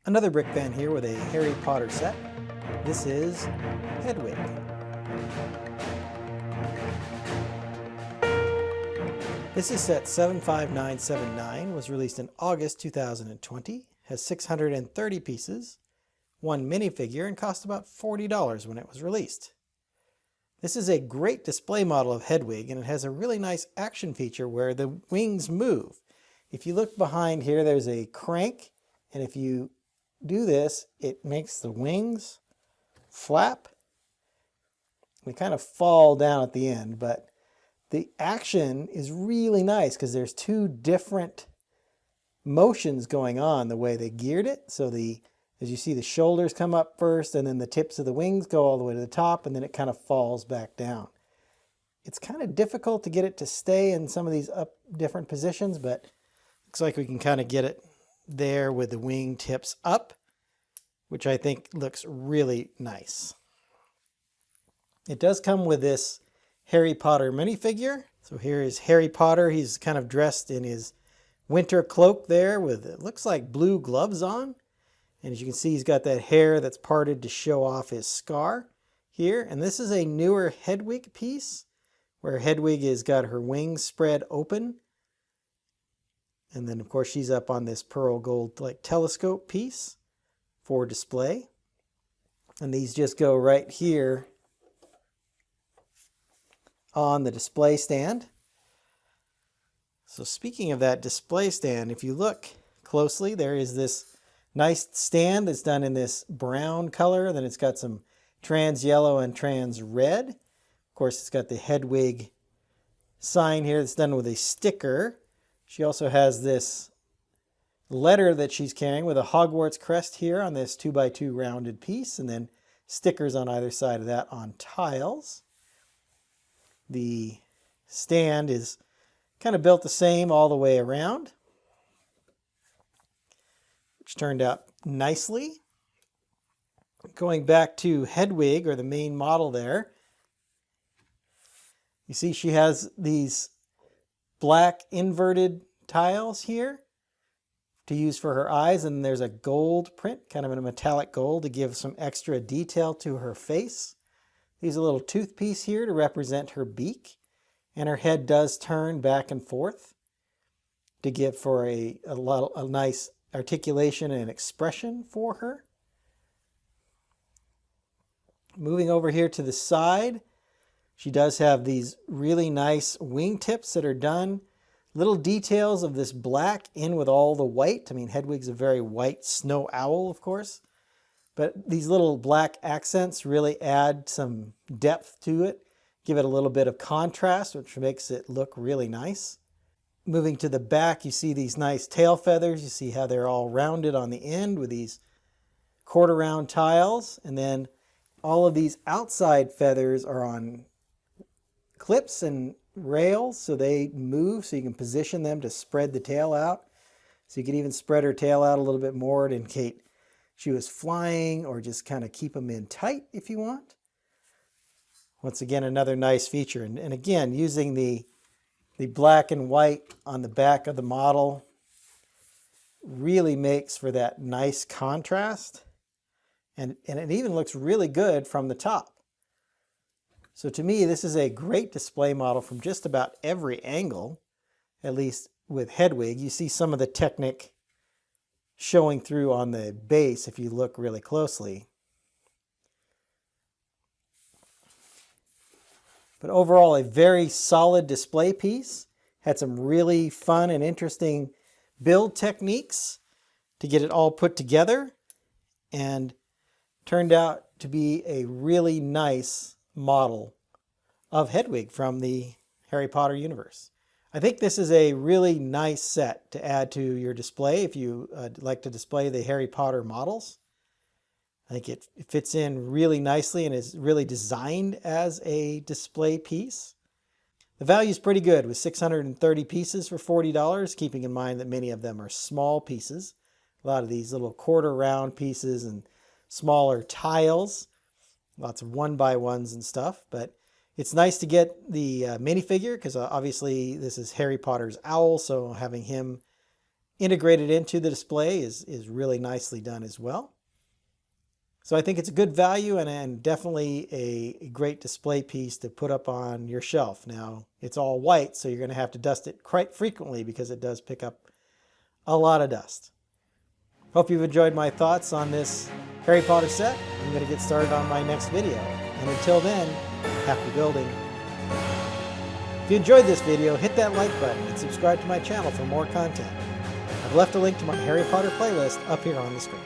Another brick fan here with a Harry Potter set. This is Hedwig. This is set 75979, was released in August 2020, has 630 pieces, one minifigure, and cost about $40 when it was released. This is a great display model of Hedwig, and it has a really nice action feature where the wings move. If you look behind here, there's a crank, and if you do this, it makes the wings flap. They kind of fall down at the end, but the action is really nice because there's two different motions going on the way they geared it. So as you see, the shoulders come up first, and then the tips of the wings go all the way to the top, and then it kind of falls back down. It's kind of difficult to get it to stay in some of these different positions, but looks like we can kind of get it there with the wing tips up, which I think looks really nice. It does come with this Harry Potter minifigure. So here is Harry Potter. He's kind of dressed in his winter cloak there with, it looks like, blue gloves on. And as you can see, he's got that hair that's parted to show off his scar here. And this is a newer Hedwig piece where Hedwig has got her wings spread open. And then, of course, she's up on this pearl gold like telescope piece for display. And these just go right here on the display stand. So speaking of that display stand, if you look closely, there is this nice stand that's done in this brown color. Then it's got some trans yellow and trans red. Of course, it's got the Hedwig sign here that's done with a sticker. She also has this letter that she's carrying with a Hogwarts crest here on this 2x2 rounded piece, and then stickers on either side of that on tiles. The stand is kind of built the same all the way around, which turned out nicely. Going back to Hedwig, or the main model there, you see she has these black inverted tiles here to use for her eyes, and there's a gold print, kind of in a metallic gold, to give some extra detail to her face. There's a little tooth piece here to represent her beak, and her head does turn back and forth to give for a nice articulation and expression for her. Moving over here to the side, she does have these really nice wingtips that are done. Little details of this black in with all the white. I mean, Hedwig's a very white snow owl, of course. But these little black accents really add some depth to it, give it a little bit of contrast, which makes it look really nice. Moving to the back, you see these nice tail feathers. You see how they're all rounded on the end with these quarter round tiles. And then all of these outside feathers are on clips and rails, so they move, so you can position them to spread the tail out. So you can even spread her tail out a little bit more to indicate she was flying, or just kind of keep them in tight if you want. Once again, another nice feature. And again, using the black and white on the back of the model really makes for that nice contrast. And it even looks really good from the top. So to me, this is a great display model from just about every angle, at least with Hedwig. You see some of the technique showing through on the base if you look really closely. But overall, a very solid display piece. Had some really fun and interesting build techniques to get it all put together, and turned out to be a really nice model of Hedwig from the Harry Potter universe. I think this is a really nice set to add to your display if you like to display the Harry Potter models. I think it fits in really nicely and is really designed as a display piece. The value is pretty good with 630 pieces for $40, keeping in mind that many of them are small pieces. A lot of these little quarter round pieces and smaller tiles. Lots of 1x1s and stuff, but it's nice to get the minifigure because obviously this is Harry Potter's owl, so having him integrated into the display is really nicely done as well. So I think it's a good value and definitely a great display piece to put up on your shelf. Now, it's all white, so you're going to have to dust it quite frequently because it does pick up a lot of dust. Hope you've enjoyed my thoughts on this Harry Potter set. I'm going to get started on my next video. And until then, happy building. If you enjoyed this video, hit that like button and subscribe to my channel for more content. I've left a link to my Harry Potter playlist up here on the screen.